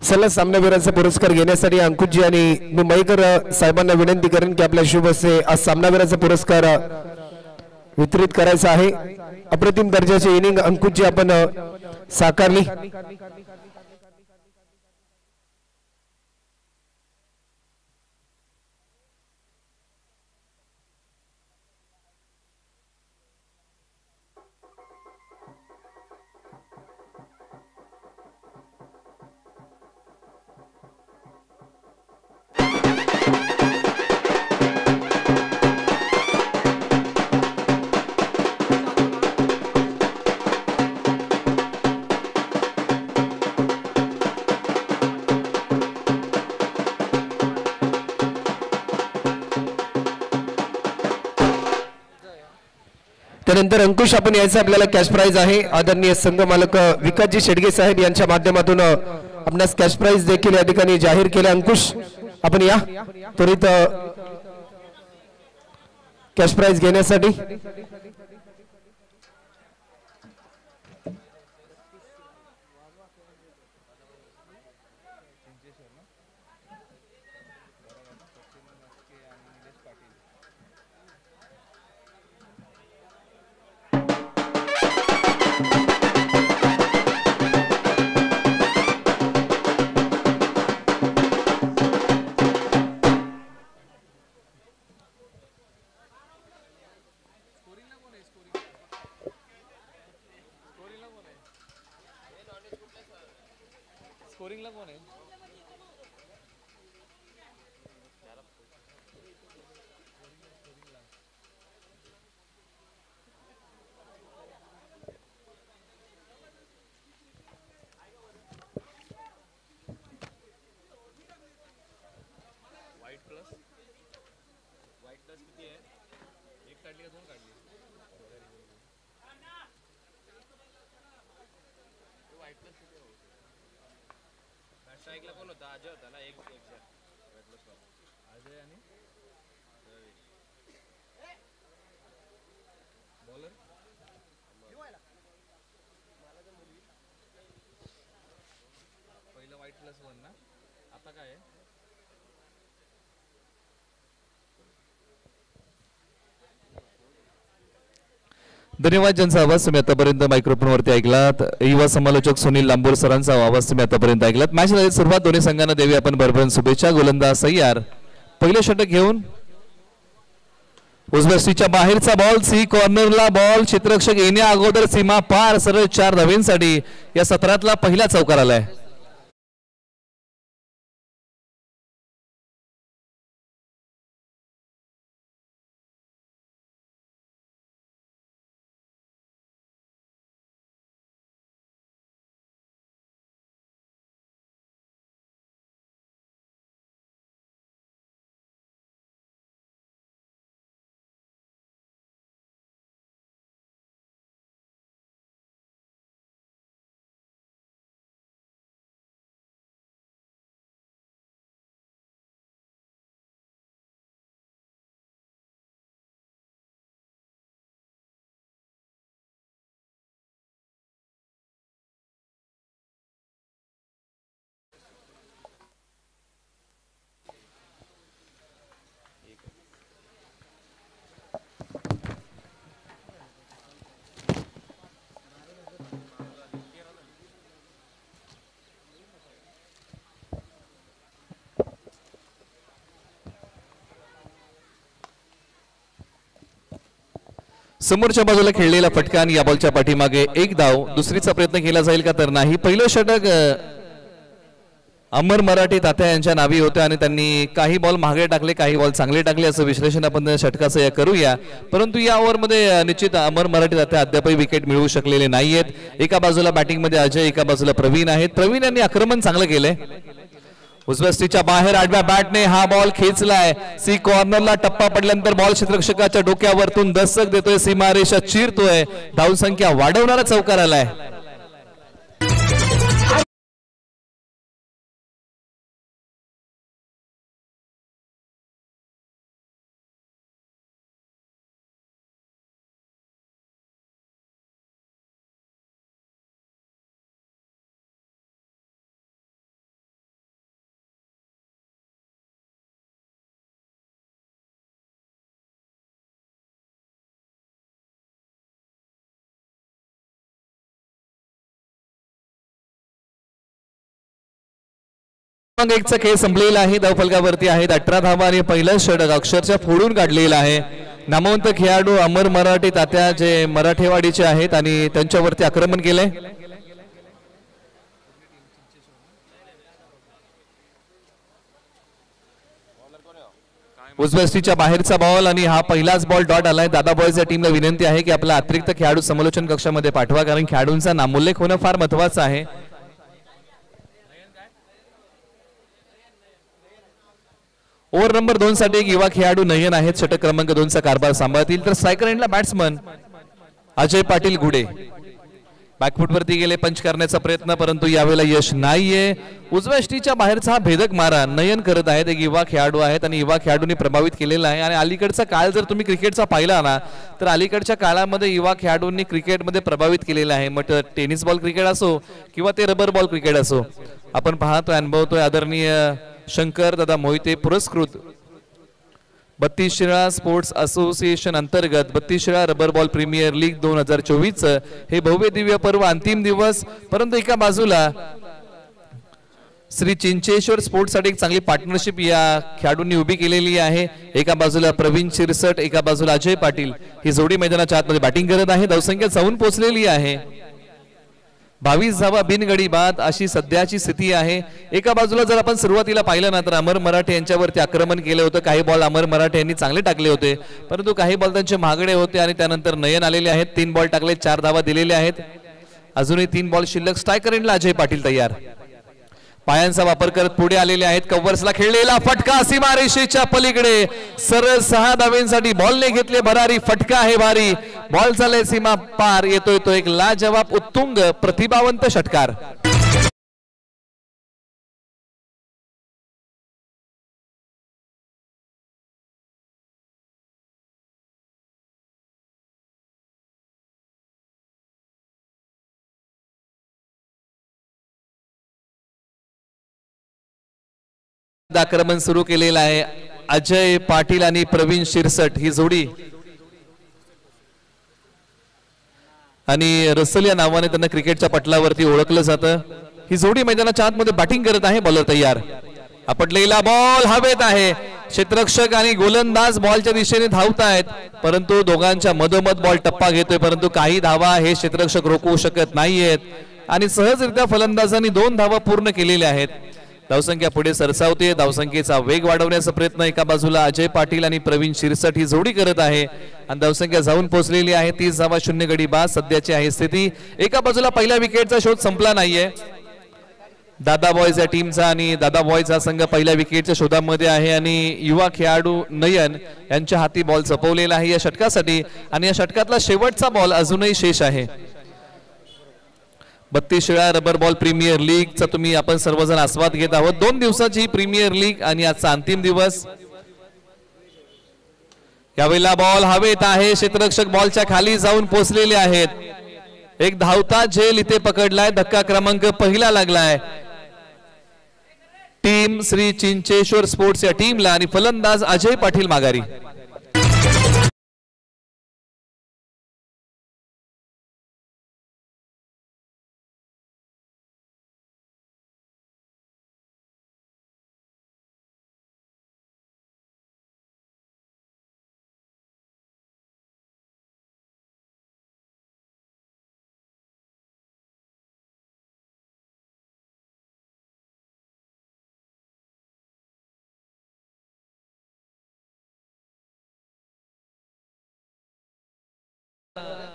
सलग सामनावीराचा पुरस्कार घेण्यासाठी अंकुशजी आणि मुंबईकर साहेबांना विनंती करेन की आपल्या शुभ हस्ते आज सामनावीराचा पुरस्कार वितरित करायचा आहे। अप्रतिम दर्जाची इनिंग अंकुशजी आपण साकारली। त्यानंतर अंकुश आपण यायचं आपल्याला कॅश प्राइज आहे। आदरणीय संघ मालक विकासजी शेडगे साहेब यांच्या माध्यमातून आपणास कॅश प्राइज देखील या ठिकाणी जाहीर केले। अंकुश आपण या त्वरित कॅश प्राइज घेण्यासाठी। स्कोरिंगला कोण आहे? वाईट प्लस किती आहे? एक काढली का दोन काढली? वाईट प्लस किती आहे? स्ट्राईकला कोण होता? अजय होता ना? एक अजय आणि बॉलर पहिलं वाईट प्लस वन ना? आता काय आहे? धन्यवाद। ज्यांचा आवाज तुम्ही आतापर्यंत मायक्रोफोनवरती ऐकलात, युवा समालोचक सुनील लांबूर सरांचा आवाज तुम्ही आतापर्यंत ऐकलात। मॅचला सुरुवात दोन्ही संघांना देवी आपण भरभरून शुभेच्छा। गोलंदाज तयार, पहिले षटक घेऊन उजव्या स्टीच्या बाहेरचा बॉल, सी कॉर्नरला बॉल, क्षेत्ररक्षक येण्या अगोदर सीमा पार, सरळ 4 धावेंसाठी या सत्रातला पहिला चौकार आलाय। समोरच्या बाजूला खेळलेला फटका आणि या बॉलच्या पाठीमागे एक धाव, दुसरीचा प्रयत्न केला जाईल का तर नाही। पहिलं षटक अमर मराठी तात्या यांच्या नावी होते आणि त्यांनी काही बॉल मागे टाकले, काही बॉल चांगले टाकले, असं विश्लेषण आपण षटकाचं या करूया। परंतु या ओव्हरमध्ये निश्चित अमर मराठी तात्या अद्यापही विकेट मिळवू शकलेले नाहीयेत। एका बाजूला बॅटिंग मध्ये अजय, एका बाजूला प्रवीण आहेत। प्रवीण यांनी आक्रमण चांगलं केलंय, उजव्या स्टीच्या बाहेर आडव्या बॅटने हा बॉल खेचलाय, सी कॉर्नरला टप्पा पडल्यानंतर बॉल क्षेत्ररक्षकाच्या डोक्यावरतून दस्तक देतोय, सीमारेषा चिरतोय, धावसंख्या वाढवणारा चौकार आलाय। 1 चा खेळ संपलेला आहे. धावफलकावरती आहेत 18 धावा आणि पहिलं षटक अक्षरशः फोडून काढलेलं आहे. नामवंत खेळाडू अमर मराठे तात्या जे मराठेवाडीचे आहेत आणि त्यांच्यावरती आक्रमण केलंय. उजव्या बाहेरचा बॉल आणि हा पहिलाच बॉल डॉट आलाय. दादा बॉयच्या टीमला विनंती आहे की आपला अतिरिक्त खेळाडू समालोचन कक्षामध्ये पाठवा, कारण खेळाडूंचा नामोल्लेख होणं फार महत्वाचं आहे. ओव्हर नंबर 2 साठी एक युवा खेळाडू नयन आहेत, षटक क्रमांक 2 चा कारभार सांभाळतील. तर स्ट्रायकर एंडला बॅट्समन अजय पाटील गुडे बॅकफुट वरती गेले, पंच करण्याचा प्रयत्न, परंतु यावेळेला यश नाहीये. उजव्या यष्टीच्या बाहेरचा हा भेदक मारा नयन करत आहेत. एक युवा खेळाडू आहेत आणि युवा खेळाडूंनी प्रभावित केलेला आहे. आणि अलीकडचा काळ जर तुम्ही क्रिकेटचा पाहिला ना, तर अलीकडच्या काळामध्ये युवा खेळाडूंनी क्रिकेटमध्ये प्रभावित केलेला आहे. मग टेनिस बॉल क्रिकेट असो किंवा ते रबर बॉल क्रिकेट असो, आपण पाहतोय अनुभवतोय. आदरणीय शंकर दादा मोहिते पुरस्कृत 32 शिराळा स्पोर्ट्स असोसिएशन अंतर्गत 32 Shirala rubber ball premier league 2024 हे भव्य दिव्य पर्व अंतिम दिवस. परंतु एका बाजूला श्री चिंचेश्वर स्पोर्ट्स साठी एक चांगली पार्टनरशिप या खेळाडूंनी उभी केलेली आहे. एका बाजूला प्रवीण शिरसट, एका बाजूला अजय पाटील ही जोडी मैदानाच्या आतमध्ये बॅटिंग करत आहे. धावसंख्या जाऊन पोहोचलेली आहे 22 धावा बिनगडी बाद अशी सध्याची स्थिती आहे. एका बाजूला जर आपण सुरुवातीला पाहिलं ना, तर अमर मराठे यांच्यावरती आक्रमण केलं होतं. काही बॉल अमर मराठे यांनी चांगले टाकले होते, परंतु काही बॉल त्यांचे महागडे होते आणि त्यानंतर नयन आलेले आहेत. 3 बॉल टाकले, 4 धावा दिलेले आहेत. अजूनही 3 बॉल शिल्लक. स्ट्रायकर एंडला अजय पाटील तयार, पायांचा वापर करत पुढे आलेले आहेत. कव्हर्सला खेळलेला फटका सीमारेषेच्या पलीकडे सरळ 6 धावेंसाठी बॉलने घेतले भरारी. फटका आहे भारी, बॉल झाले सीमा पार. येतोय तो एक लाजवाब उत्तुंग प्रतिभावंत षटकार. आक्रमण सुरू केलेलं आहे. अजय पाटील आणि प्रवीण शिरसट ही जोडी आणि रसल या नावाने त्यांना क्रिकेटच्या पटलावरती ओळखलं जातं. ही जोडी मैदानाच्या आतमध्ये बॅटिंग करत आहे. बॉलर तयार, आपटलेला बॉल हवेत आहे. क्षेत्ररक्षक आणि गोलंदाज बॉलच्या दिशेने धावत आहेत, परंतु दोघांच्या मधोमध बॉल टप्पा घेतोय. परंतु काही धावा हे क्षेत्ररक्षक रोखू शकत नाहीयेत आणि सहजरित्या फलंदाजांनी 2 धावा पूर्ण केलेल्या आहेत. धावसंख्या पुढे सरसावते. धावसंख्येचा वेग वाढवण्याचा प्रयत्न एका बाजूला अजय पाटील आणि प्रवीण शिरसट ही जोडी करत आहे आणि धावसंख्या जाऊन पोहोचलेली आहे. 30 धावा 0 गडी बाद सध्याची आहे स्थिती. एका बाजूला पहिल्या विकेटचा शोध संपला नाहीये दादा बॉयज या टीमचा आणि दादा बॉयज हा संघ पहिल्या विकेटच्या शोधामध्ये आहे आणि युवा खेळाडू नयन यांच्या हाती बॉल चपवलेला आहे या षटकासाठी आणि या षटकातला शेवटचा बॉल अजूनही शेष आहे. 32 Shirala rubber ball premier league चा तुम्ही आपण सर्वजण आस्वाद घेत आहोत. 2 दिवसाची प्रीमियर लीग आणि आजचा अंतिम दिवस. यावेळेला बॉल हवेत आहे. क्षेत्ररक्षक बॉलच्या खाली जाऊन पोहोचलेले आहेत. एक धावता झेल इथे पकडलाय. धक्का क्रमांक पहिला लागलाय टीम श्री चिंचेश्वर स्पोर्ट्स या टीमला आणि फलंदाज अजय पाटील माघारी.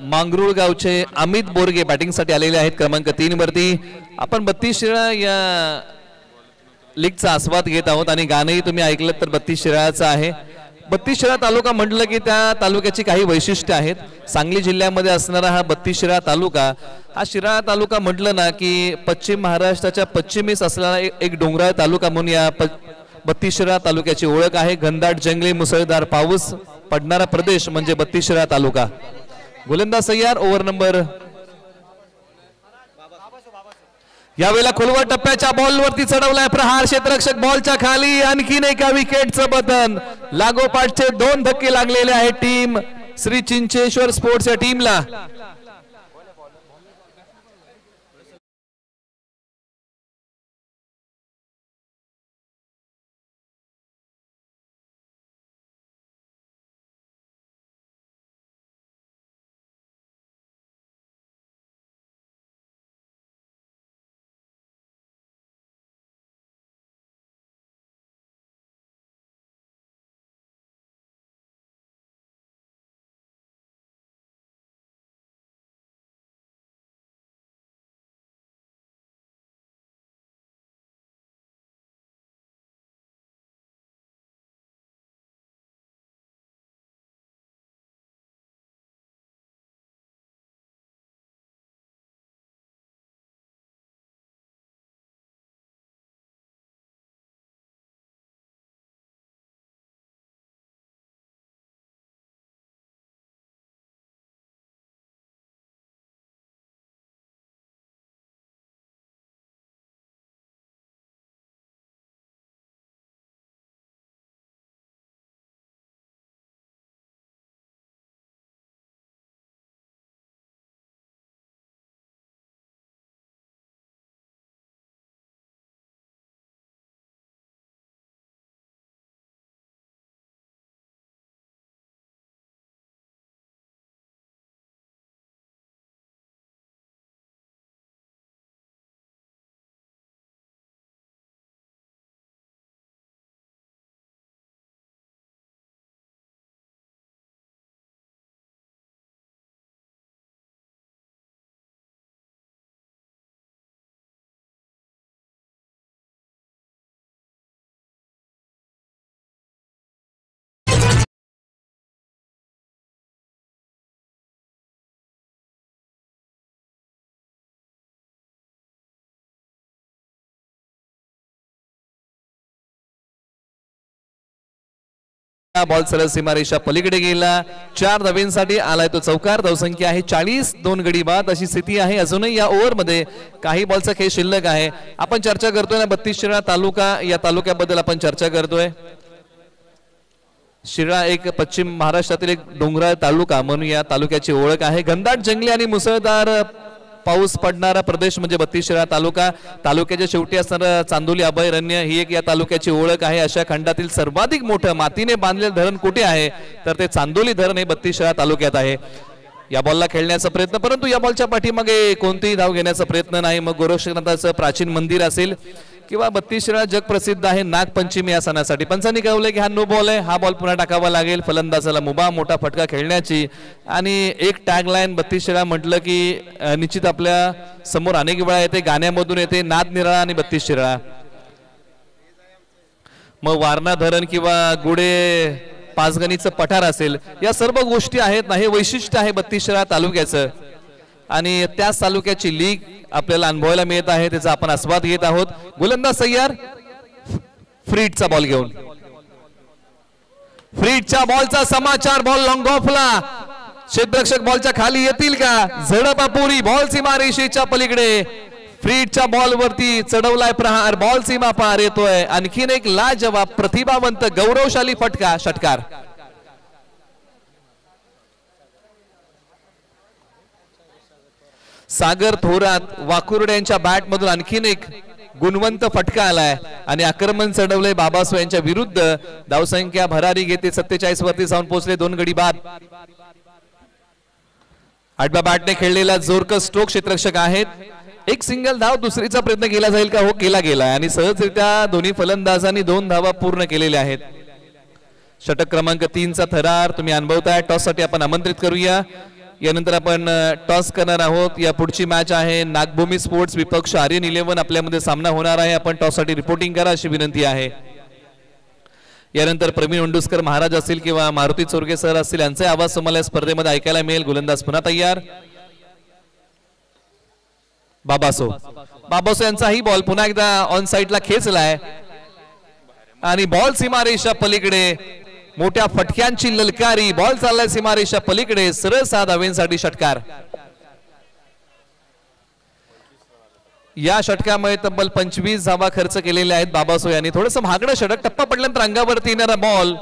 मांगरूळ गावचे अमित बोरगे बॅटिंग साठी आलेले आहेत क्रमांक 3 वरती. आपण 32 शिराळा या लीगचा आस्वाद घेत आहोत आणि गाणंही तुम्ही ऐकलं तर 32 शिराळाचं आहे. 32 शिराळा तालुका म्हटलं की त्या तालुक्याची काही वैशिष्ट्य आहेत. सांगली जिल्ह्यामध्ये असणारा हा 32 शिराळा तालुका, हा शिराळा तालुका म्हटलं ना की पश्चिम महाराष्ट्राच्या पश्चिमेस असणारा एक डोंगराळ तालुका म्हणून या 32 शिराळा तालुक्याची ओळख आहे. घनदाट जंगली मुसळधार पाऊस पडणारा प्रदेश म्हणजे 32 शिराळा तालुका. गोलंदाज तयार. ओव्हर नंबर यावेळेला खोलवर टप्प्याच्या बॉलवरती चढवलाय प्रहार. क्षेत्ररक्षक बॉलच्या खाली. आणखीन एका विकेटचं बटन. लागोपाठचे 2 धक्के लागलेले आहेत टीम श्री चिंचेश्वर स्पोर्ट्स या टीमला. हा बॉल सरळ सीमारेषा पलीकडे गेला. 4 धावांसाठी आलाय तो चौकार. धावसंख्या आहे 40, 2 गडी बाद अशी स्थिती आहे. अजूनही या ओव्हरमध्ये काही बॉलचा खेळ शिल्लक आहे. आपण चर्चा करतोय ना 32 शिराळा तालुका, या तालुक्याबद्दल आपण चर्चा करतोय. शिराळा एक पश्चिम महाराष्ट्रातील एक डोंगराळ तालुका म्हणून या तालुक्याची ओळख आहे. घनदाट जंगली आणि मुसळधार पाऊस पडणारा प्रदेश म्हणजे 32 शिराळा तालुका. तालुक्याच्या शेवटी असणारं चांदोली अभयारण्य ही एक या तालुक्याची ओळख आहे. अशा खंडातील सर्वाधिक मोठं मातीने बांधलेलं धरण कुठे आहे तर ते चांदोली धरण हे 32 शिराळा तालुक्यात आहे. या बॉलला खेळण्याचा प्रयत्न, परंतु या बॉलच्या पाठीमागे कोणतेही धाव घेण्याचा प्रयत्न नाही. मग गोरक्षनाथाचं प्राचीन मंदिर असेल किंवा 32 शिराळा जगप्रसिद्ध आहे नागपंचमी या सणासाठी. पंचांनी कळवलंय की हा नो बॉल आहे, हा बॉल पुन्हा टाकावा लागेल. फलंदाजाला मुभा, मोठा फटका खेळण्याची. आणि एक टॅग लाईन 32 शिराळा म्हटलं की निश्चित आपल्या समोर अनेक वेळा येते, गाण्यामधून येते नाद निराळा आणि 32 शिराळा. मग वारणा धरण किंवा गुडे पाचगणीचं पठार असेल, या सर्व गोष्टी आहेत ना, हे वैशिष्ट्य आहे 32 शिराळा तालुक्याचं. आणि त्याच तालुक्याची लीग आपल्याला अनुभवायला मिळत आहे, त्याचा आपण आस्वाद घेत आहोत. गोलंदाज तयार, फ्रीडचा बॉल घेऊन. फ्रीडच्या बॉलचा समाचार, बॉल लॉंग ऑफला. क्षेत्ररक्षक बॉलच्या खाली येतील का? झडप अपुरी, बॉल सीमारेषेच्या पलीकडे. फ्रीडच्या बॉल वरती चढवलाय प्रहार, बॉल सीमा पार येतोय. आणखीन एक लाजवाब, प्रतिभावंत, गौरवशाली फटका, षटकार. सागर थोरात वाकुर्डे यांच्या बॅट मधून आणखीन एक गुणवंत फटका आलाय आणि आक्रमण चढवले बाबासो यांच्या विरुद्ध. धावसंख्या भरारी घेते 47 वरती जाऊन पोहोचले. 2 गडी बाद. आडव्या बॅटने खेळलेला जोरकर स्ट्रोक क्षेत्ररक्षक आहेत. एक सिंगल धाव, दुसरीचा प्रयत्न केला जाईल का? हो, केला गेला आणि सहजरित्या दोन्ही फलंदाजांनी 2 धावा पूर्ण केलेल्या आहेत. षटक क्रमांक 3चा थरार तुम्ही अनुभवताय. टॉस साठी आपण आमंत्रित करूया. यानंतर आपण टॉस करणार आहोत. या पुढची मॅच आहे नागभूमी स्पोर्ट्स विपक्ष आर्यन 11 आपल्यामध्ये सामना होणार आहे. आपण टॉस साठी रिपोर्टिंग करा अशी विनंती आहे. यानंतर प्रवीण उंडुस्कर महाराज असतील किंवा मारुती चोरगे सर असतील, यांचे आवाज तुम्हाला या स्पर्धेमध्ये ऐकायला मिळेल. गोलंदाज पुन्हा तयार. बाबासो यांचाही बॉल पुन्हा एकदा ऑन साइडला खेचलाय आणि बॉल सीमारेषा पलीकडे. मोठ्या फटक्यांची ललकारी, बॉल चाललाय सीमारेषा पलीकडे. सरळ 6 धावांसाठी षटकार. या षटकामुळे तब्बल 25 धावा खर्च केलेल्या आहेत बाबासो यांनी. थोडंसं महागडं षटक. टप्पा पडल्यानंतर अंगावरती येणारा बॉल.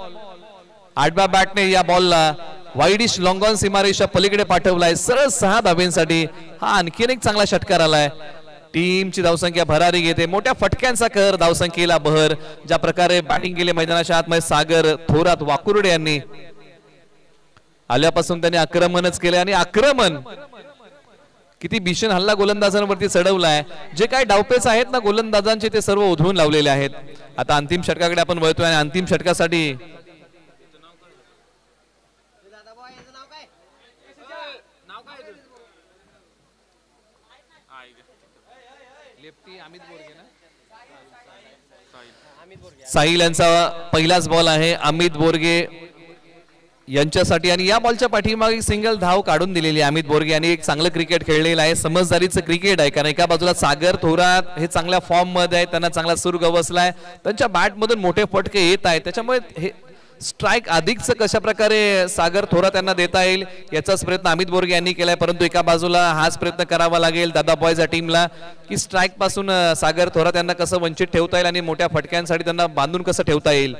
आडव्या बॅटने या बॉलला वाईडिश लॉंग ऑन सीमारेषा पलीकडे पाठवलाय. सरळ 6 धावांसाठी हा आणखीन एक चांगला षटकार आलाय. टीमची धावसंख्या भरारी घेते. मोठ्या फटक्यांचा कर, धावसंख्येला बहर. ज्या प्रकारे बॅटिंग केली मैदानाच्या आतमध्ये सागर थोरात वाकुर्डे यांनी, आल्यापासून त्यांनी आक्रमणच केले आणि आक्रमण किती भीषण हल्ला गोलंदाजांवरती चढवलाय. जे काही डावपेच आहेत ना गोलंदाजांचे ते सर्व उधळून लावलेले आहेत. आता अंतिम षटकाकडे आपण वळतोय आणि अंतिम षटकासाठी साहिल यांचा पहिलाच बॉल आहे. अमित बोरगे यांच्यासाठी आणि या बॉलच्या पाठीमागे सिंगल धाव काढून दिलेली. अमित बोरगे यांनी एक चांगलं क्रिकेट खेळलेलं आहे. समजदारीचं क्रिकेट आहे, कारण एका बाजूला सागर थोरात हे चांगल्या फॉर्म मध्ये आहेत, त्यांना चांगला सूर गवसलाय. त्यांच्या बॅट मधून मोठे फटके येत आहेत, त्याच्यामुळे हे स्ट्राईक अधिकच कशा प्रकारे सागर थोरात यांना देता येईल याचाच प्रयत्न अमित बोरगे यांनी केलाय. परंतु एका बाजूला हाच प्रयत्न करावा लागेल दादा बॉयच्या टीमला की स्ट्राईक पासून सागर थोरात यांना कसं वंचित ठेवता येईल आणि मोठ्या फटक्यांसाठी त्यांना बांधून कसं ठेवता येईल.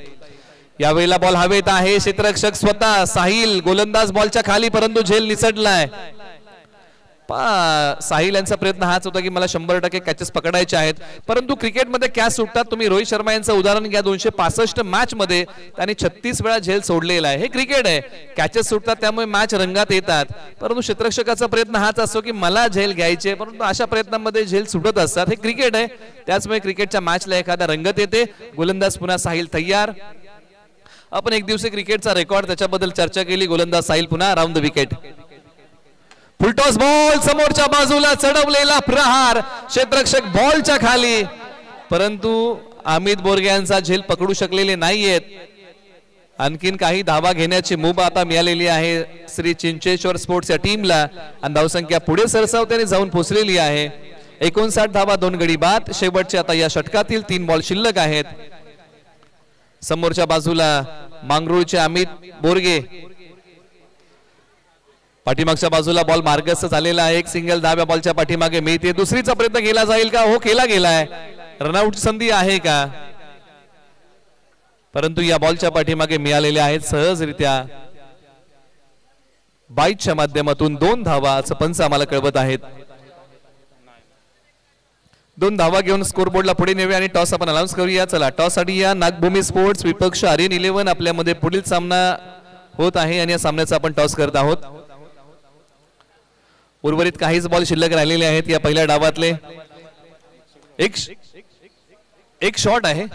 यावेळेला बॉल हवेत आहे. क्षेत्ररक्षक स्वतः साहिल, गोलंदाज बॉलच्या खाली, परंतु झेल निसटलाय. साहिल यांचा प्रयत्न हाच होता की मला 100% कॅचेस पकडायचे आहेत, परंतु क्रिकेटमध्ये कॅच सुटतात. तुम्ही रोहित शर्मा यांचं उदाहरण घ्या. 265 मॅच मध्ये त्यांनी 36 वेळा झेल सोडलेला आहे. हे क्रिकेट आहे, कॅचेस सुटतात त्यामुळे मॅच रंगात येतात. परंतु क्षेत्ररक्षकाचा प्रयत्न हाच असतो की मला झेल घ्यायचे, परंतु अशा प्रयत्नांमध्ये झेल सुटत असतात. हे क्रिकेट आहे, त्याचमुळे क्रिकेटच्या मॅचला एखादा रंगत येते. गोलंदाज पुन्हा साहिल तयार. आपण एक दिवसीय क्रिकेटचा रेकॉर्ड त्याच्याबद्दल चर्चा केली. गोलंदाज साहिल पुन्हा round the wicket. Full toss ball समोरच्या बाजूला चढवलेला प्रहार, क्षेत्ररक्षक बॉलच्या खाली, परंतु अमित बोरगे यांचा झेल पकडू शकलेले नाहीयेत. आणखीन काही धावा घेण्याची मुभा आता मिळालेली आहे श्री चिंचेश्वर स्पोर्ट्स या टीमला आणि धावसंख्या पुढे सरसावतेने जाऊन पोहोचलेली आहे. 59 धावा 2 गडी बाद. शेवटचे आता या षटकातील 3 बॉल शिल्लक आहेत. समोरच्या बाजूला मांगरूळचे अमित बोरगे, पाठीमागच्या बाजूला बॉल मार्गस्थ झालेला आहे, एक सिंगल धाब्या बॉलच्या पाठीमागे मिळते, दुसरीचा प्रयत्न केला जाईल का? हो, केला गेलाय, रनआउट संधी आहे का? परंतु या बॉलच्या पाठीमागे मिळालेले आहेत सहजरित्या बाईटच्या माध्यमातून 2 धावा असं पंच आम्हाला कळवत आहेत. 2 धावा घेऊन स्कोरबोर्डला पुढे नेऊया आणि टॉस आपण अनाउन्स करूया. चला, टॉस साठी या नागभूमी स्पोर्ट्स विपक्ष आर्यन 11 आपल्यामध्ये पुढील सामना होत आहे आणि या सामन्याचा आपण टॉस करत आहोत. उर्वरित काहीच बॉल शिल्लक राहिलेले आहेत या पहिल्या डावातले. एक शॉट आहे,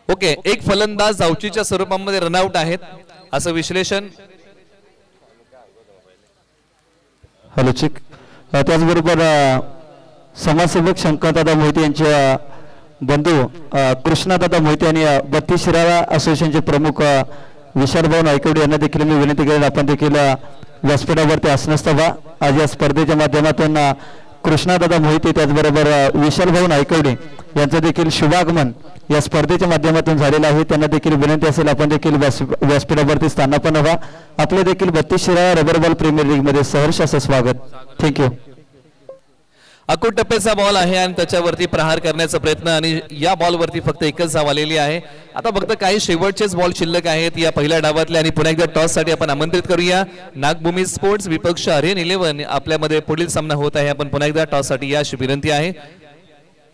ओके. एक फलंदाज धावचीच्या स्वरूपामध्ये रनआउट आहेत असं विश्लेषण. हॅलो चिक. त्याचबरोबर समाजसेवक शंकरदादा मोहिते यांच्या बंधू कृष्णादादा मोहिते आणि 32 शिराळा असोसिएशनचे प्रमुख विशाल भाऊ नायकवडे यांना देखील मी विनंती करेन आपण देखील व्यासपीठावरती असण्यास हवा. आज या स्पर्धेच्या माध्यमातून कृष्णादादा मोहिते त्याचबरोबर विशाल भाऊ नायकवडे यांचं देखील शुभागमन या स्पर्धेच्या माध्यमातून झालेलं आहे. त्यांना देखील विनंती असेल आपण देखील व्यासपीठावरती स्थानापन्न व्हा. आपले देखील 32 Shirala rubber ball premier league मध्ये सहर्ष असं स्वागत. थँक्यू. अकूट टप्प्याचा बॉल आहे आणि त्याच्यावरती प्रहार करण्याचा प्रयत्न आणि या बॉलवरती फक्त एकच धाव आलेली आहे. आता फक्त काही शेवटचेच बॉल शिल्लक आहेत या पहिल्या डावातले आणि पुन्हा एकदा टॉस साठी आपण आमंत्रित करूया. नागभूमी स्पोर्ट्स विपक्ष आर्यन 11 आपल्यामध्ये पुढील सामना होत आहे. आपण पुन्हा एकदा टॉस साठी या अशी विनंती आहे.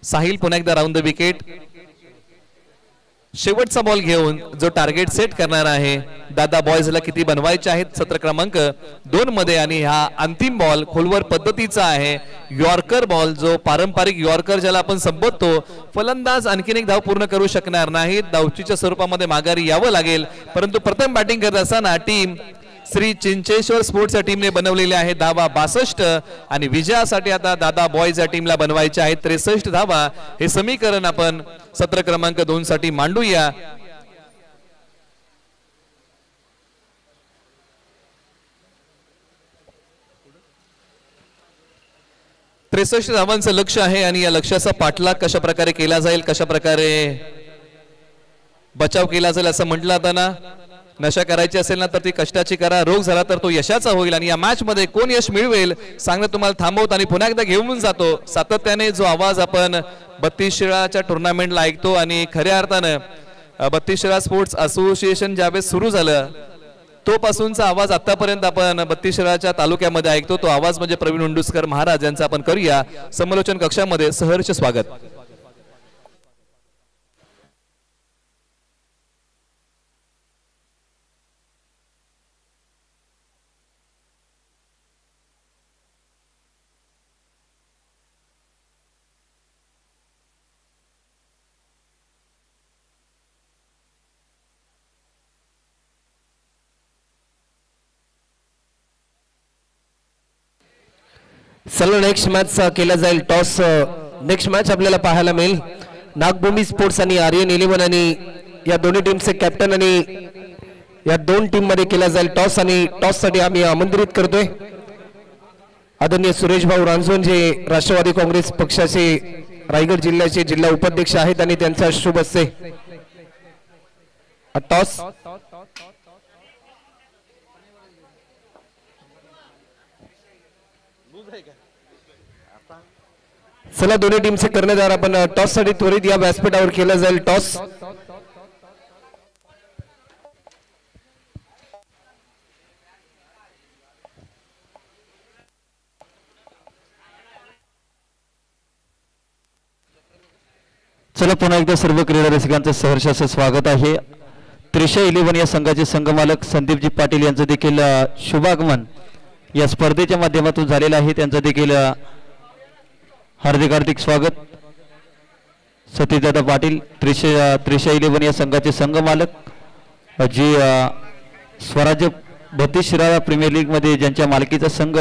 साहिल पुन्हा एकदा राऊंड द विकेट. शेवटचा बॉल घेऊन जो टार्गेट सेट करणार आहे. दादा बॉयजला किती बनवायचे आहेत सत्र क्रमांक 2 मध्ये आणि हा अंतिम बॉल खोलवर पद्धतीचा आहे. यॉर्कर बॉल, जो पारंपरिक यॉर्कर ज्याला आपण संबोधतो. फलंदाज आणखीन एक धाव पूर्ण करू शकणार नाहीत, धावचीच्या स्वरूपामध्ये माघारी यावं लागेल. परंतु प्रथम बॅटिंग करत असताना टीम श्री चिंचेश्वर स्पोर्ट्सच्या टीमने बनवलेले आहे धावा 62 आणि विजयासाठी आता दादा बॉयज या टीमला बनवायचे आहेत 63 धावा. हे समीकरण आपण सत्र क्रमांक 2 साठी मांडूया. त्रेसष्ट धावांचं लक्ष आहे आणि या लक्ष्याचा पाठलाग कशा प्रकारे केला जाईल, कशा प्रकारे बचाव केला जाईल असं म्हटलं आता ना. नशा करायची असेल ना तर ती कष्टाची करा, रोग झाला तर तो यशाचा होईल. आणि या मॅच मध्ये कोण यश मिळवेल सांगणं तुम्हाला थांबवत आणि पुन्हा एकदा घेऊन जातो. सातत्याने जो आवाज आपण 32 शिराळाच्या टुर्नामेंटला ऐकतो आणि खऱ्या अर्थानं 32 शिराळा स्पोर्ट्स असोसिएशन ज्यावेळेस सुरू झालं तो पासूनचा आवाज आतापर्यंत आपण 32 शिराळाच्या तालुक्यामध्ये ऐकतो. तो आवाज म्हणजे प्रवीण उंडुस्कर महाराज यांचा आपण करूया समालोचन कक्षामध्ये सहर्ष स्वागत. चला, नेक्स्ट मॅच केला जाईल टॉस. नेक्स्ट मॅच आपल्याला पाहायला मिळेल नागभूमी स्पोर्ट्स आणि आर्यन 11 आणि या दोन्ही टीमचे कॅप्टन आणि या 2 टीम मध्ये केला जाईल टॉस. आणि टॉस साठी आम्ही आमंत्रित करतोय आदरणीय सुरेश भाऊ रांजोन जे राष्ट्रवादी काँग्रेस पक्षाचे रायगड जिल्ह्याचे जिल्हा उपाध्यक्ष आहेत आणि त्यांचा शुभ हस्ते टॉस. चला, दोन्ही टीमचे कर्णधार आपण टॉस साठी त्वरित या व्यासपीठावर केला जाईल टॉस. चला, पुन्हा एकदा सर्व क्रीडा रसिकांचं सहर्ष असं स्वागत आहे. त्रिशा 11 या संघाचे संघमालक संदीपजी पाटील यांचं देखील शुभागमन या स्पर्धेच्या माध्यमातून झालेलं आहे. त्यांचं देखील हार्दिक हार्दिक स्वागत. सतीशदादा पाटील त्रिशा 11 या संघाचे संघमालक जी स्वराज्य 32 शिराळा प्रीमियर लीग मध्ये ज्यांच्या मालकीचा संघ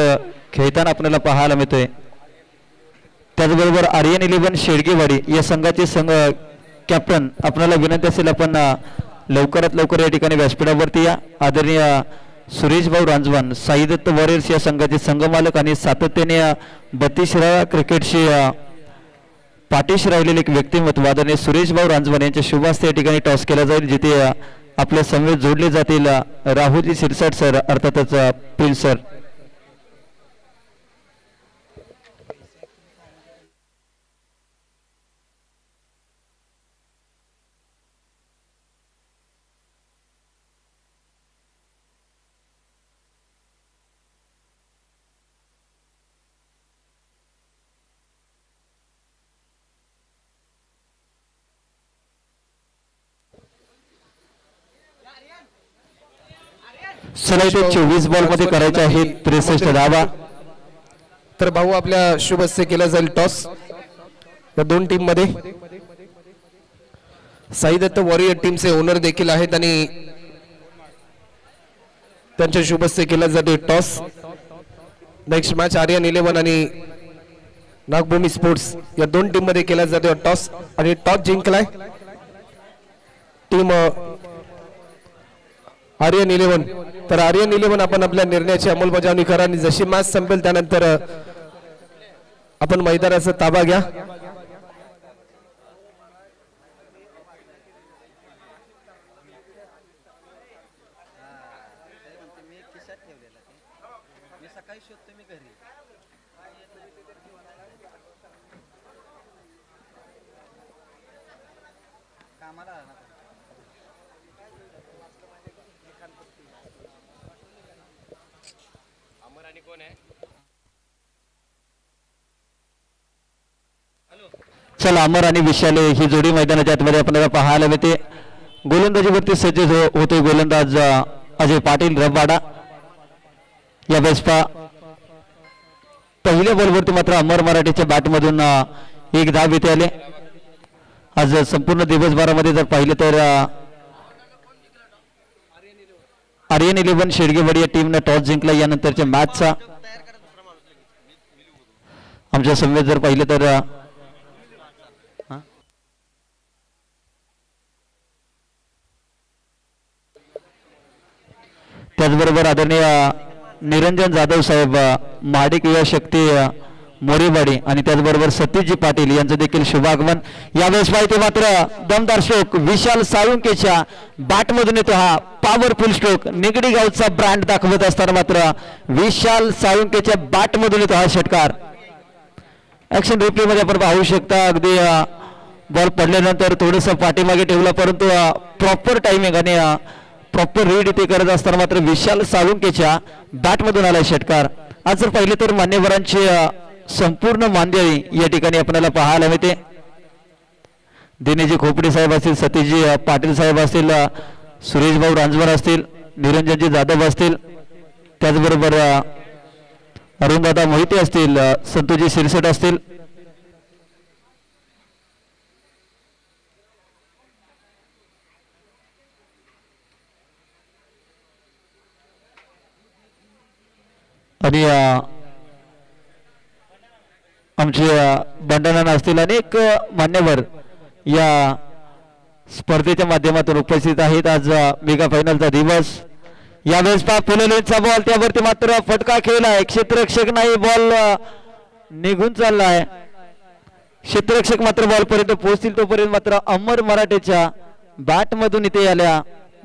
खेळताना आपल्याला पाहायला मिळतोय. त्याचबरोबर आर्यन 11 शेडगेवाडी या संघाचे संघ कॅप्टन आपल्याला विनंती असेल आपण लवकरात लवकर या ठिकाणी व्यासपीठावरती या. आदरणीय सुरेश भाऊ रांजवान साई दत्त वॉरियर्स या संघाचे संघमालक आणि सातत्याने 32 शिराळा क्रिकेटशी पाठीशी राहिलेले एक व्यक्तिमत्व आदरणीय सुरेश भाऊ रांजवान यांच्या शुभ हस्ते या ठिकाणी टॉस केला जाईल, जिथे आपल्या समवेत जोडले जातील राहुलजी सिरसाट सर अर्थातच पिल सर. सलग 24 बॉल मध्ये करायचे आहेत 63 धावा. तर भाऊ आपल्या शुभ हस्ते केला जाईल टॉस या दोन टीम मध्ये. साई दत्त वॉरियर टीमचे ओनर देखील आहेत आणि त्यांच्या शुभ हस्ते केला जाते टॉस. नेक्स्ट मॅच आर्यन 11 आणि नागभूमी स्पोर्ट्स या दोन टीम मध्ये केला जातो टॉस आणि टॉस जिंकलाय टीम आर्यन 11. तर आर्यन 11 आपण आपल्या निर्णयाची अंमलबजावणी करा आणि जशी मॅच संपेल त्यानंतर आपण मैदानाचा ताबा घ्या. चला अमर आणि विशाल ही जोडी मैदानाच्या आतमध्ये आपल्याला पाहायला मिळते. गोलंदाजीवरती सज्ज होते गोलंदाज अजय पाटील रबाडा. या वेळेस पहिल्या बॉलवरती मात्र अमर मराठीच्या बॅटमधून एक धाव येथे आले. आज संपूर्ण दिवसभरामध्ये जर पाहिलं तर आर्यन 11 शेडगेवाडी या टीमनं टॉस जिंकला यानंतरच्या मॅचचा. आमच्या समवेत जर पाहिलं तर त्याचबरोबर आदरणीय निरंजन जाधव साहेब महाडिक युवा शक्ती मोरेवाडी आणि त्याचबरोबर सतीशजी पाटील यांचं देखील शुभागमन. यावेळेस माहिती मात्र दमदार स्ट्रोक विशाल साळुंकेच्या बॅटमधून येतो. हा पॉवरफुल स्ट्रोक निगडी गावचा ब्रँड दाखवत असताना मात्र विशाल साळुंकेच्या बॅटमधून येतो हा षटकार. ऍक्शन रिप्ले मध्ये आपण पाहू शकता अगदी बॉल पडल्यानंतर थोडस पाठीमागे ठेवला परंतु प्रॉपर टायमिंग आणि प्रॉपर रीड इथे करत असताना मात्र विशाल साळुंकेच्या बॅटमधून आलाय षटकार. आज जर पाहिले तर मान्यवरांची संपूर्ण मांदियाळी या ठिकाणी आपल्याला पाहायला मिळते. दिनेशजी खोपडे साहेब असतील, सतीशजी पाटील साहेब असतील, सुरेश भाऊ रांजवार असतील, निरंजनजी जाधव असतील, त्याचबरोबर अरुणदादा मोहिते असतील, संतोषजी सिरसट असतील. आणि आमचे बंडनाना असतील अनेक मान्यवर या स्पर्धेच्या माध्यमातून उपस्थित आहेत. आज मेगा फायनलचा दिवस. यावेळेस फुलेलेचा बॉल त्यावरती मात्र फटका खेळलाय. क्षेत्ररक्षक नाही, बॉल निघून चाललाय. क्षेत्ररक्षक मात्र बॉल पर्यंत पोहोचतील तोपर्यंत मात्र अमर मराठेच्या बॅट मधून इथे आल्या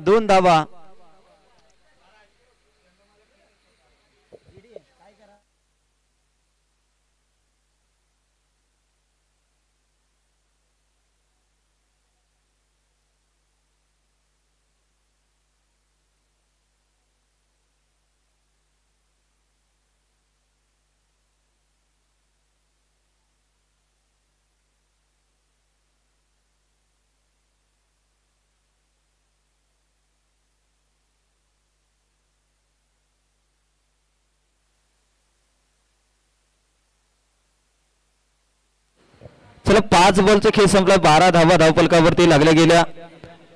2 धावा. चला 5 बॉलचा खेळ संपला. 12 धावा धावफलकावरती लागल्या गेल्या.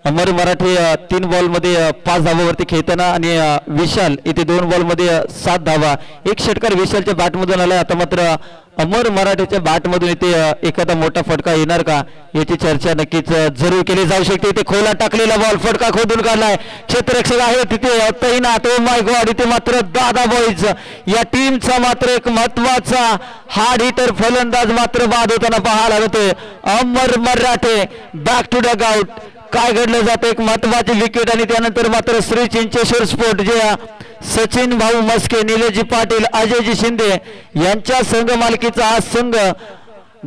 अमर मराठे 3 बॉल मध्ये 5 धावावरती खेळताना आणि विशाल इथे 2 बॉल मध्ये 7 धावा. एक षटकार विशालच्या बॅटमधून आला. आता मात्र अमर मराठीच्या बॅटमधून इथे एखादा मोठा फटका येणार का याची चर्चा नक्कीच जरूर केली जाऊ शकते. इथे खोला टाकलेला बॉल फटका खोदून काढलाय, क्षेत्ररक्षक आहे तिथे तैनात. ओ माय गॉड, इथे मात्र दादा बॉईज या टीमचा मात्र एक महत्वाचा हार्ड हिटर फलंदाज मात्र बाद होताना पाहायला मिळतोय. अमर मराठे बॅक टू डग आउट. काय घडलं जातं, एक महत्वाची विकेट आणि त्यानंतर मात्र श्री चिंचेश्वर स्पोर्ट जे सचिन भाऊ मस्के, निलेशजी पाटील, अजयजी शिंदे यांच्या संघ मालकीचा हा संघ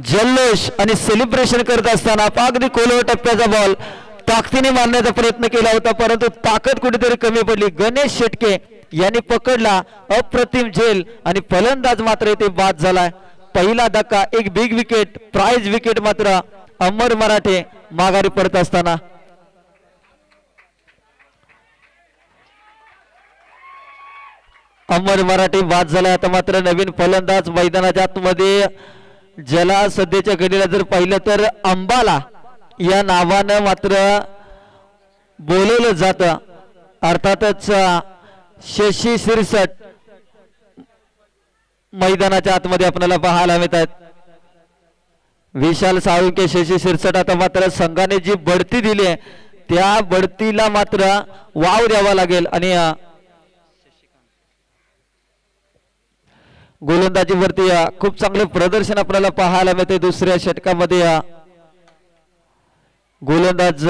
जल्लोष आणि सेलिब्रेशन करत असताना अगदी खोलवर टप्प्याचा बॉल ताकदीने मारण्याचा प्रयत्न केला होता, परंतु ताकद कुठेतरी कमी पडली. गणेश शेटके यांनी पकडला अप्रतिम झेल आणि फलंदाज मात्र इथे बाद झालाय. पहिला धक्का, एक बिग विकेट, प्राइज विकेट मात्र अमर मराठे माघारी पडत असताना. अमर मराठी बाद झाला. आता मात्र नवीन फलंदाज मैदानाच्या आतमध्ये, ज्याला सध्याच्या घडीला जर पाहिलं तर अंबाला या नावानं मात्र बोलवलं जातं. अर्थातच शशी सिरसट मैदानाच्या आतमध्ये आपल्याला पाहायला मिळतात. विशाल साळुंके, शशी सिरसट. आता मात्र संघाने जी बढती दिली आहे त्या बढतीला मात्र वाव द्यावा लागेल आणि गोलंदाजीवरती खूप चांगले प्रदर्शन आपल्याला पाहायला मिळते. दुसऱ्या षटकामध्ये गोलंदाज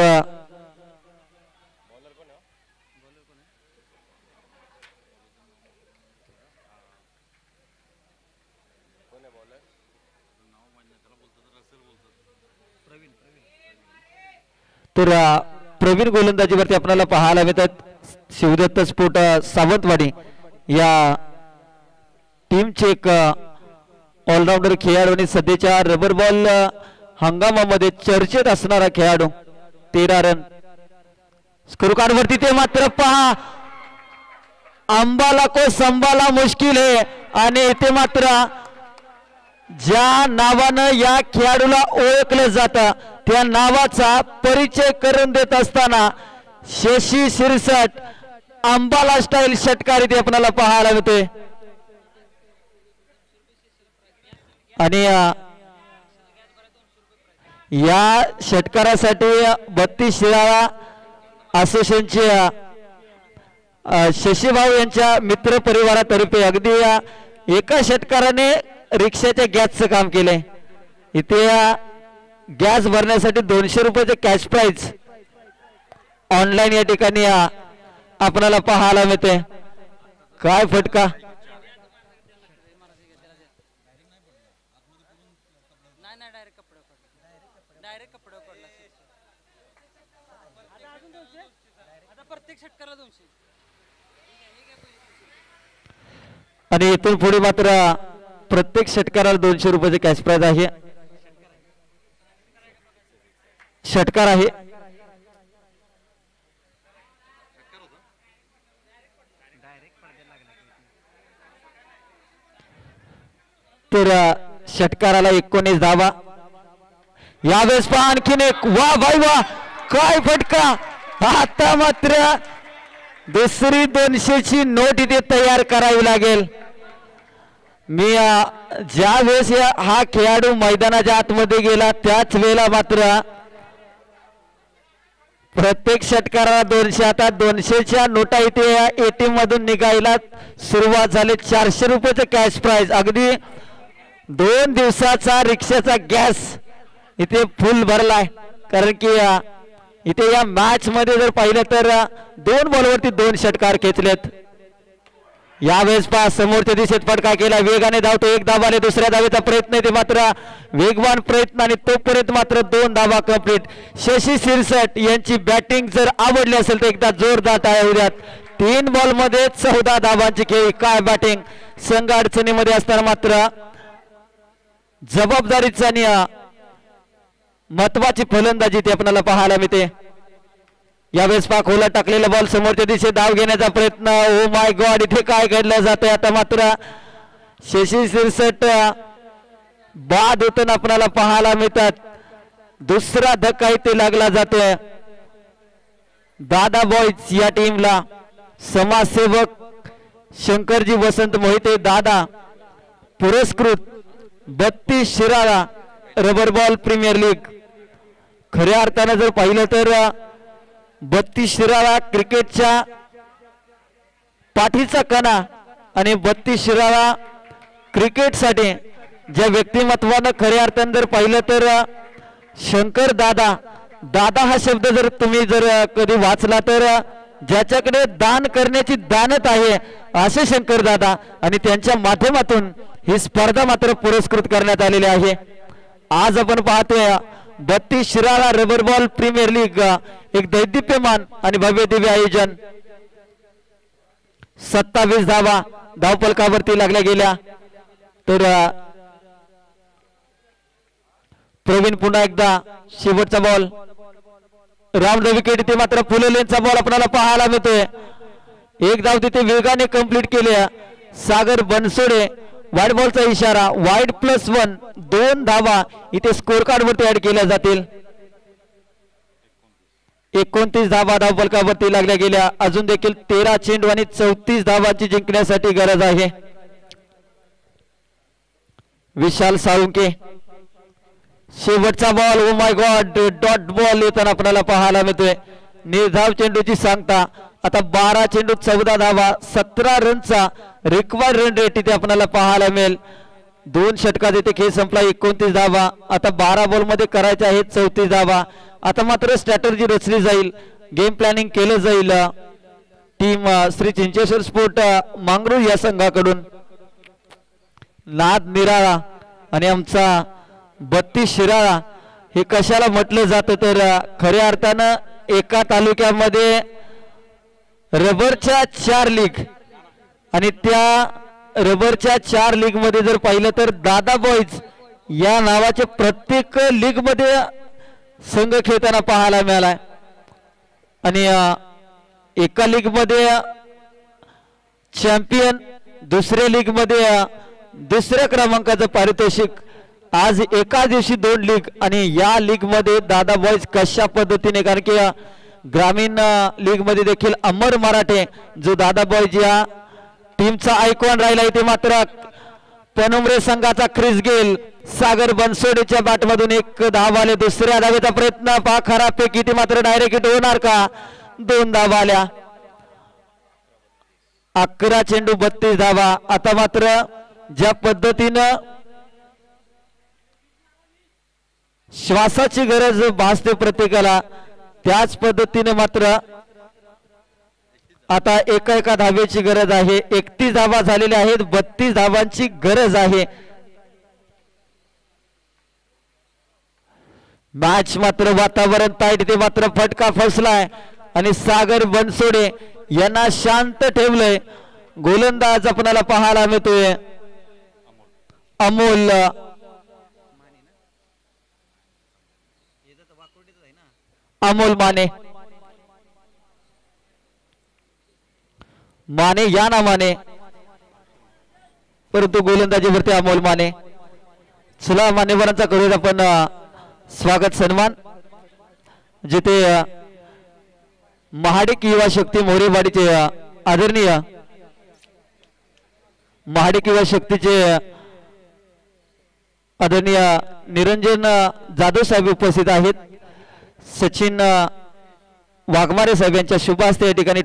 तर प्रवीण गोलंदाजीवरती आपल्याला पाहायला मिळतात. शिवदत्त स्फोट सावंतवाडी या टीमचे एक ऑलराऊंडर खेळाडू आणि सध्याच्या रबर बॉल हंगामामध्ये चर्चेत असणारा खेळाडू. 13 रन स्कोर कार्ड वरती. ते मात्र पहा, अंबाला को संभाला मुश्किल है आणि इथे मात्र ज्या नावानं या खेळाडूला ओळखलं जातं त्या नावाचा परिचय करून देत असताना शशी सिरसट अंबाला स्टाईल षटकार इथे आपल्याला पाहायला मिळते. आणि या षटकारासाठी 32 शिराळा असोसिएशनचे शशीभाऊ यांच्या मित्र परिवारातर्फे अगदी एका षटकाराने रिक्षाच्या गॅसचं काम केलंय. इथे गॅस भरण्यासाठी 200 रुपयाचे कॅश प्राइज ऑनलाईन या ठिकाणी आपल्याला पाहायला मिळते. काय फटका, आणि इथून पुढे मात्र प्रत्येक षटकाराला 200 रुपयाचे कॅश प्राइज आहे. षटकार आहे. तर षटकाराला 19 धावा. यावेळेस पहा आणखीन एक. वा भाई वा, काय फटका. आता मात्र दुसरी 200ची नोट इथे तयार करावी लागेल. मी ज्या वेळेस हा खेळाडू मैदानाच्या आतमध्ये गेला त्याच वेळेला मात्र प्रत्येक षटकाराला 200. आता 200च्या नोटा इथे एटीएम मधून निघायला सुरुवात झाली. 400 रुपयाचे कॅश प्राइज. अगदी 2 दिवसाचा रिक्षाचा गॅस इथे फुल भरलाय. कारण की इथे या मॅच मध्ये जर पाहिलं तर 2 बॉलवरती 2 षटकार खेचलेत. यावेळेस पहा समोरच्या दिशेत फटका केला, वेगाने धावतो. 1 धावाने दुसऱ्या धावेचा प्रयत्न ते मात्र वेगवान प्रयत्न आणि तोपर्यंत मात्र 2 धावा कंप्लीट. शशी सिरसट यांची बॅटिंग जर आवडली असेल तर एकदा जोरदार टाळ्या होऊ द्यात. 3 बॉल मध्ये 14 धावांची खेळी. काय बॅटिंग. संघ अडचणीमध्ये असताना मात्र जबाबदारीची आणि महत्वाची फलंदाजी ते आपल्याला पाहायला मिळते. यावेळेस खोला टाकलेला बॉल समोरच्या दिशेत धाव घेण्याचा प्रयत्न. ओ माय गॉड, इथे काय घडलं जातंय. आता मात्र शशी सिरसट बाद होताना आपल्याला पाहायला मिळतात. दुसरा धक्का इथे लागला जातोय दादा बॉईज या टीमला. समाजसेवक शंकरजी वसंत मोहिते दादा पुरस्कृत 32 Shirala rubber ball premier league. खऱ्या अर्थानं जर पाहिलं तर 32 शिराळा क्रिकेटच्या पाठीचा कणा आणि 32 शिराळा क्रिकेटसाठी ज्या व्यक्तिमत्वानं खऱ्या अर्थानं जर पाहिलं तर शंकर दादा. दादा हा शब्द जर तुम्ही जर कधी वाचला तर ज्याच्याकडे दान करण्याची दानत आहे असे शंकर दादा, आणि त्यांच्या माध्यमातून ही स्पर्धा मात्र पुरस्कृत करण्यात आलेली आहे. आज आपण पाहतोय 32 Shirala rubber ball premier league एक दैदिप्यमान आणि भव्य दिव्य आयोजन. 27 धावा धावफलकावरती लागल्या गेल्या. तर प्रवीण पुन्हा एकदा शेवटचा बॉल राऊंड द विकेट. ते मात्र फुलेलेंचा बॉल आपल्याला पाहायला मिळतोय. एक धाव तिथे वेगाने कंप्लीट केली. सागर बनसोडे वाईड बॉलचा इशारा. वाईड +1 2 धावा इथे स्कोर कार्ड वरती ऍड केल्या जातील. 29 धावा धावफलकावरती लागल्या गेल्या. अजून देखील 13 चेंडू आणि 34 धावांची जिंकण्यासाठी गरज आहे. विशाल साळुंके शेवटचा ball. Oh my God, dot ball येताना आपल्याला पाहायला मिळतोय. निर्धाव चेंडूची सांगता. आता 12 चेंडू 14 धावा 17 रनचा रिक्वायर्ड रन रेट इथे आपल्याला पाहायला मिळेल. 2 षटकात इथे खेळ संपला. 29 धावा आता 12 बॉल मध्ये करायचे आहेत 34 धावा. आता मात्र स्ट्रॅटर्जी रचली जाईल, गेम प्लॅनिंग केलं जाईल टीम श्री चिंचेश्वर स्पोर्ट मांगरूळ या संघाकडून. नाद निराळा आणि आमचा 32 शिराळा हे कशाला म्हटलं जातं तर खऱ्या अर्थानं एका तालुक्यामध्ये रबरच्या 4 लीग आणि त्या रबरच्या 4 लीग मध्ये जर पाहिलं तर दादा बॉईज या नावाचे प्रत्येक लीग मध्ये संघ खेळताना पाहायला मिळालाय. आणि एका लीग मध्ये चॅम्पियन, दुसऱ्या लीग मध्ये दुसऱ्या क्रमांकाचं पारितोषिक. आज एका दिवशी 2 लीग आणि या लीग मध्ये दादा बॉईज कशा पद्धतीने, कारण की ग्रामीण लीग मध्ये देखील अमर मराठे जो दादा बॉईज या टीमचा आयकॉन राहिला इथे मात्र पनुमरे संघाचा क्रिस गेल. सागर बनसोडेच्या बॅटमधून 1 धाव आले. दुसऱ्या धावेचा प्रयत्न पहा खराब पैकी ते मात्र डायरेक्ट हिट होणार का? 2 धावा आल्या. 11 चेंडू 32 धावा. आता मात्र ज्या पद्धतीनं श्वासाची गरज भासते प्रत्येकाला त्याच पद्धतीने मात्र आता एका धावेची गरज आहे. 31 धावा झालेल्या आहेत. 32 धावांची गरज आहे. मॅच मात्र वातावरण टाईट, ते मात्र फटका फसलाय आणि सागर बनसोडे यांना शांत ठेवलंय. गोलंदाज आपल्याला पाहायला मिळतोय अमोल माने या नावाने, परंतु गोलंदाजीवरती अमोल माने. चला मान्यवरांचा करूया आपण स्वागत सन्मान. जिथे महाडिक युवा शक्ती मोरेवाडीचे आदरणीय महाडिक युवा शक्तीचे आदरणीय निरंजन जाधव साहेब उपस्थित आहेत. सचिन वाघमारे साहेब यांच्या शुभ हस्ते या ठिकाणी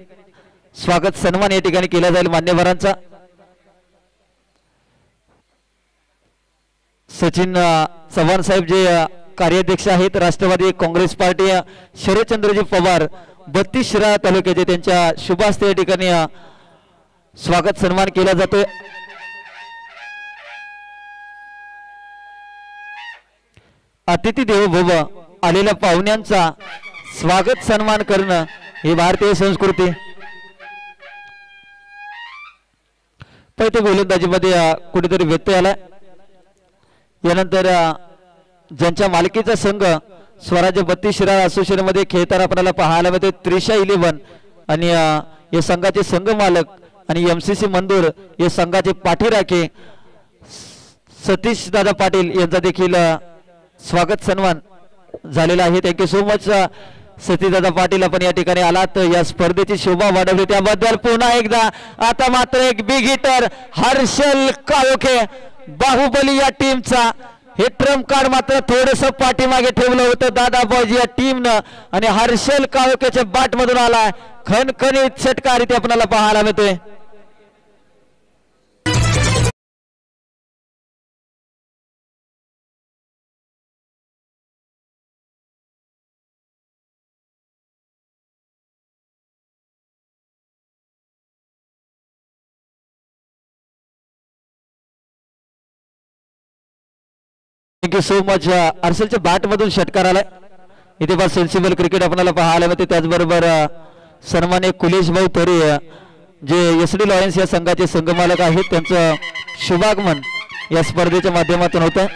स्वागत सन्मान या ठिकाणी केला जाईल मान्यवरांचा. सचिन चव्हाण साहेब जे कार्याध्यक्ष आहेत राष्ट्रवादी काँग्रेस पार्टी शरदचंद्रजी पवार 32 शिराळा तालुक्याचे, त्यांच्या शुभ हस्ते या ठिकाणी स्वागत सन्मान केला जातोय. अतिथी देवो भव, आलेल्या पाहुण्यांचा स्वागत सन्मान करणं ही भारतीय संस्कृती. पैते गोलंदाजीमध्ये कुठेतरी व्यत्यय आला. यानंतर ज्यांच्या मालकीचा संघ स्वराज्य 32 शिराळा असोसिएशन मध्ये खेळताना आपल्याला पाहायला मिळते त्रिशा 11 आणि या संघाचे संघ मालक आणि MCC मंदूर या संघाचे पाठीराखे सतीश दादा पाटील यांचा देखील स्वागत सन्मान झालेला आहे. Thank you so much Satish Dada Patil, आपण या ठिकाणी आलात, या स्पर्धेची शोभा वाढवली त्याबद्दल पुन्हा एकदा. आता मात्र एक बिग हिटर हर्षल काळोखे बाहुबली या टीमचा हे ट्रम्प कार्ड मात्र थोडस पाठीमागे ठेवलं होतं दादा बॉयज या टीमनं आणि हर्षल काळोखेच्या बाट मधून आलाय खणखणीत षटकार इथे आपल्याला पाहायला मिळतोय. Thank you so much. हर्षलच्या बॅट मधून षटकार आलाय. इथे बस सेन्सिबल क्रिकेट आपल्याला पाहायला मिळते. त्याचबरोबर सन्मान्य कुलेश भाऊ तरे जे एसडी लॉयन्स या संघाचे संघमालक आहेत त्यांचं शुभागमन या स्पर्धेच्या माध्यमातून होतं.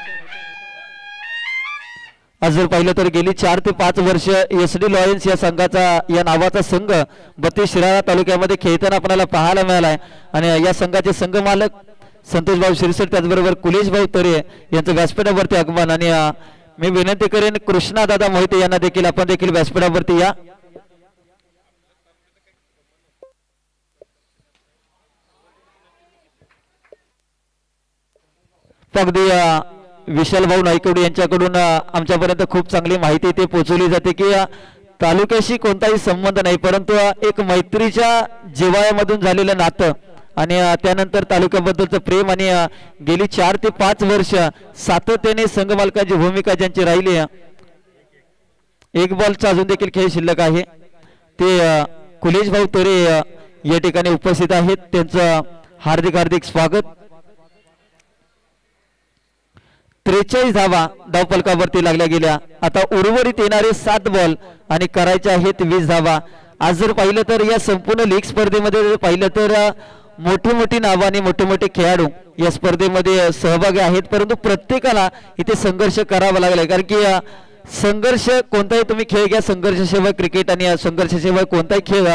आज जर पाहिलं तर गेली 4 ते 5 वर्ष एसडी लॉयन्स या संघाचा या नावाचा संघ 32 शिराळा तालुक्यामध्ये खेळताना आपल्याला पाहायला मिळालाय आणि या संघाचे संघमालक संतोष भाऊ शिरसट त्याचबरोबर कुलेश भाऊ तरे यांचं व्यासपीठावरती आगमन आणि मी विनंती करेन कृष्णा दादा मोहिते यांना देखील आपण देखील व्यासपीठावरती या. अगदी विशाल भाऊ नाईकवडी यांच्याकडून आमच्यापर्यंत खूप चांगली माहिती ते पोहोचवली जाते की तालुक्याशी कोणताही संबंध नाही परंतु एक मैत्रीच्या जिव्हाळ्यामधून झालेलं नातं आणि त्यानंतर तालुक्याबद्दलचं प्रेम आणि गेली 4 ते 5 वर्ष सातत्याने संघमालकाची भूमिका ज्यांची राहिली. एक बॉलचा अजून देखील खेळ शिल्लक आहे ते कुलेश भाऊ तरे या ठिकाणी उपस्थित आहेत. त्यांचं हार्दिक हार्दिक स्वागत. 43 धावा धावफलकावरती लागल्या गेल्या. आता उर्वरित येणारे 7 बॉल आणि करायचे आहेत 20 धावा. आज जर पाहिलं तर या संपूर्ण लीग स्पर्धेमध्ये जर पाहिलं तर मोठी मोठी नावं आणि मोठे मोठे खेळाडू या स्पर्धेमध्ये सहभागी आहेत परंतु प्रत्येकाला इथे संघर्ष करावा लागला कारण की संघर्ष कोणताही तुम्ही खेळ घ्या संघर्षाशिवाय क्रिकेट आणि संघर्षाशिवाय कोणताही खेळ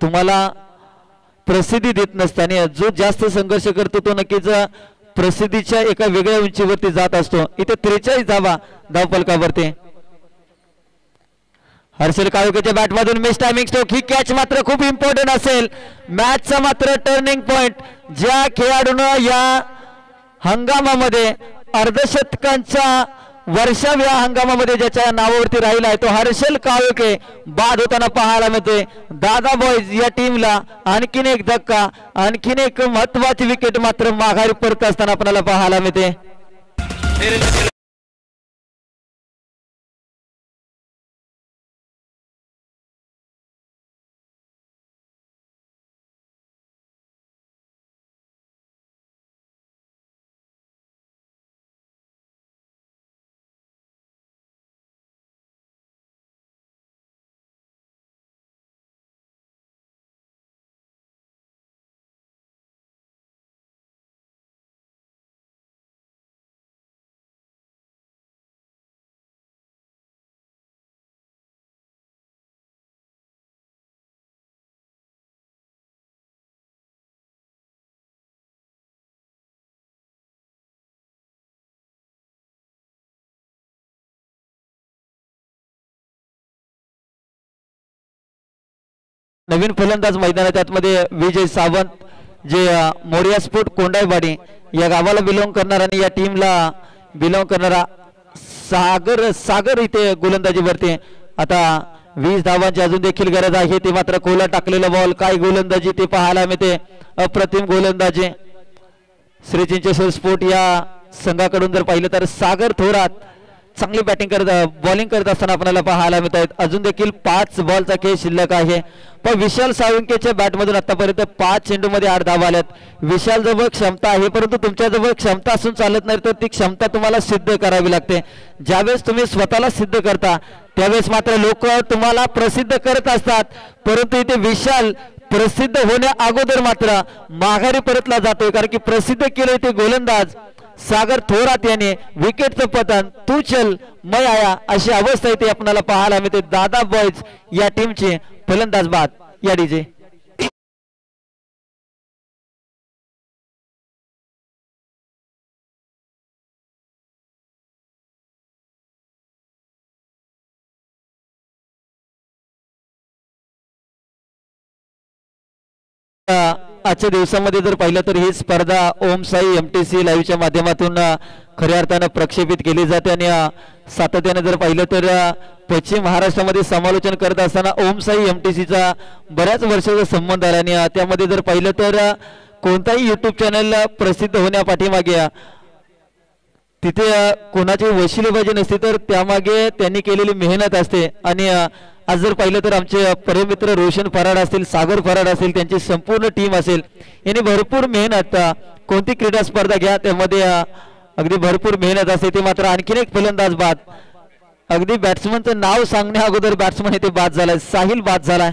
तुम्हाला प्रसिद्धी देत नसतं आणि जो जास्त संघर्ष करतो तो नक्कीच प्रसिद्धीच्या एका वेगळ्या उंचीवरती जात असतो. इथे 43 धावा धावफलकावरती. हर्षल काळोखेच्या बॅट मधून मिस टायमिंग स्ट्रोक. ही कॅच मात्र खूप इम्पॉर्टंट असेल. मॅचचा मात्र टर्निंग पॉइंट ज्या खेळाडूनं या हंगामामध्ये अर्धशतकांच्या वर्षाव या हंगामामध्ये ज्याच्या नावावरती राहिला आहे तो हर्षल काळोखे बाद होताना पाहायला मिळतोय. दादा बॉयज या टीमला आणखीन एक धक्का आणखीन एक महत्वाची विकेट मात्र माघारी परत असताना आपल्याला पाहायला मिळते. नवीन फलंदाज मैदानात त्यामध्ये विजय सावंत जे मोरिया स्पोर्ट कोंडाईवाडी या गावाला बिलॉंग करणारा आणि या टीमला बिलॉंग करणारा सागर इथे गोलंदाजीवरती. आता 20 धावांची अजून देखील गरज आहे. ते मात्र खोला टाकलेला बॉल काय गोलंदाजी ते पाहायला मिळते. अप्रतिम गोलंदाजी श्री चिंचेश्वर स्पोर्ट या संघाकडून जर पाहिलं तर सागर थोरात चांगली बॅटिंग बॉलिंग करत असताना आपल्याला पाहायला मिळत आहेत. अजून देखील 5 बॉलचा खेळ शिल्लक आहे पण विशाल साळुंकेच्या बॅटमधून आतापर्यंत 5 चेंडूमध्ये 8 धावा आल्यात. विशाल जवळ क्षमता आहे परंतु तुमच्या जवळ क्षमता असून चालत नाही तर ती क्षमता तुम्हाला सिद्ध करावी लागते. ज्यावेळेस तुम्ही स्वतःला सिद्ध करता त्यावेळेस मात्र लोक तुम्हाला प्रसिद्ध करत असतात परंतु इथे विशाल प्रसिद्ध होण्या अगोदर मात्र माघारी परतला जातोय कारण की प्रसिद्ध केले ते गोलंदाज सागर थोरात याने विकेटचं पतन तू चल मैं आया अशी अवस्था इथे आपल्याला पाहायला मिळते. दादा बॉयज या टीमचे फलंदाज बाद या डीजे. आजच्या दिवसामध्ये जर पाहिलं तर ही स्पर्धा ओम साई MTC लाईव्हच्या माध्यमातून खऱ्या अर्थानं प्रक्षेपित केली जाते आणि सातत्याने जर पाहिलं तर पश्चिम महाराष्ट्रामध्ये समालोचन करत असताना ओम साई MTCचा बऱ्याच वर्षाचा संबंध आला आणि त्यामध्ये जर पाहिलं तर कोणताही यूट्यूब चॅनल प्रसिद्ध होण्यापाठीमागे तिथे कोणाची वशिलेबाजी नसते तर त्यामागे त्यांनी केलेली मेहनत असते आणि आज जर पाहिलं तर आमचे परममित्र रोशन फराड असतील, सागर फराड असतील, त्यांची संपूर्ण टीम असेल, यांनी भरपूर मेहनत कोणती क्रीडा स्पर्धा घ्या त्यामध्ये अगदी भरपूर मेहनत असते. ते मात्र आणखीन एक फलंदाज बाद, अगदी बॅट्समनचं नाव सांगण्या अगोदर बॅट्समन इथे बाद झालाय, साहिल बाद झालाय.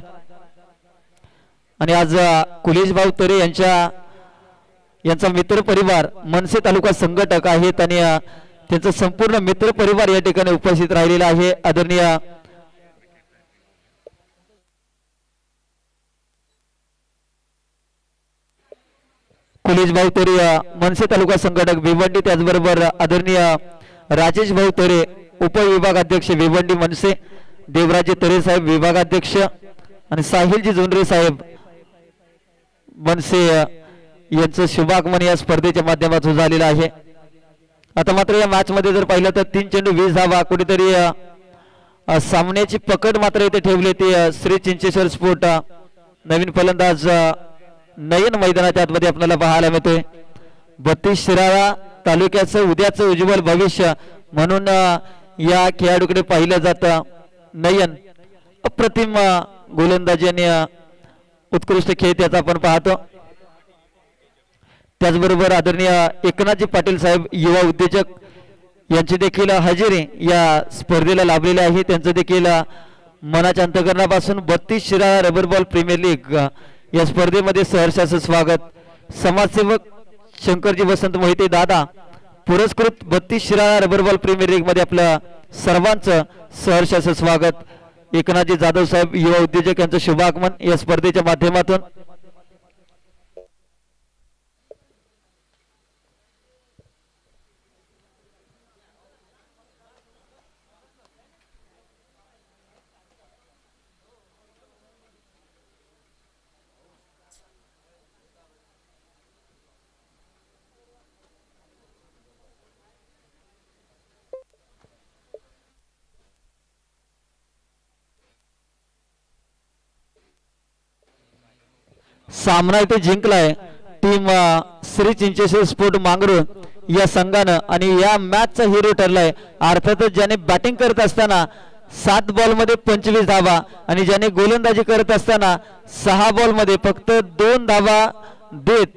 आणि आज कुलेश भाऊ तरे यांचा मित्र परिवार मनसे तालुका संघटक आहेत आणि त्यांचा संपूर्ण मित्र परिवार या ठिकाणी उपस्थित राहिलेला आहे. आदरणीय कुलेश भाऊ तरे मनसे तालुका संघटक भिवंडी, त्याचबरोबर आदरणीय राजेश भाऊ तरे उपविभागाध्यक्ष भिवंडी मनसे, देवराजे तरे साहेब विभागाध्यक्ष आणि साहिलजी जोंडरे साहेब मनसे यांचं शुभागमन या स्पर्धेच्या माध्यमातून झालेलं आहे. आता मात्र या मॅच मध्ये जर पाहिलं तर 3 चेंडू 20 धावा, कुठेतरी सामन्याची पकड मात्र इथे ठेवली ते श्री चिंचेश्वर स्पोर्ट. नवीन फलंदाज नयन मैदानाच्या आतमध्ये आपल्याला पाहायला मिळतोय. 32 शिराळा तालुक्याचं उद्याचं उज्ज्वल भविष्य म्हणून या खेळाडूकडे पाहिलं जातं. नयन अप्रतिम गोलंदाजी आणि उत्कृष्ट खेळ त्याचा आपण पाहतो. त्याचबरोबर आदरणीय एकनाथजी पाटील साहेब युवा उद्योजक यांची देखील हजेरी या स्पर्धेला लाभलेली आहे. त्यांचं देखील मनाच्या अंतःकरणापासून 32 Shirala rubber ball premier league या स्पर्धेमध्ये सहर्षाचं स्वागत. समाजसेवक शंकरजी वसंत मोहिते दादा पुरस्कृत 32 Shirala rubber ball premier league मध्ये आपलं सर्वांचं सहर्षाचं स्वागत. एकनाथजी जाधव साहेब युवा उद्योजक यांचं शुभागमन या स्पर्धेच्या माध्यमातून. सामना इथे जिंकलाय टीम श्री चिंचेश्वर स्पोर्ट मांगरूळ या संघानं आणि या मॅचचा हिरो ठरलाय अर्थातच ज्याने बॅटिंग करत असताना 7 बॉल मध्ये 25 धावा आणि ज्याने गोलंदाजी करत असताना 6 बॉल मध्ये फक्त 2 धावा देत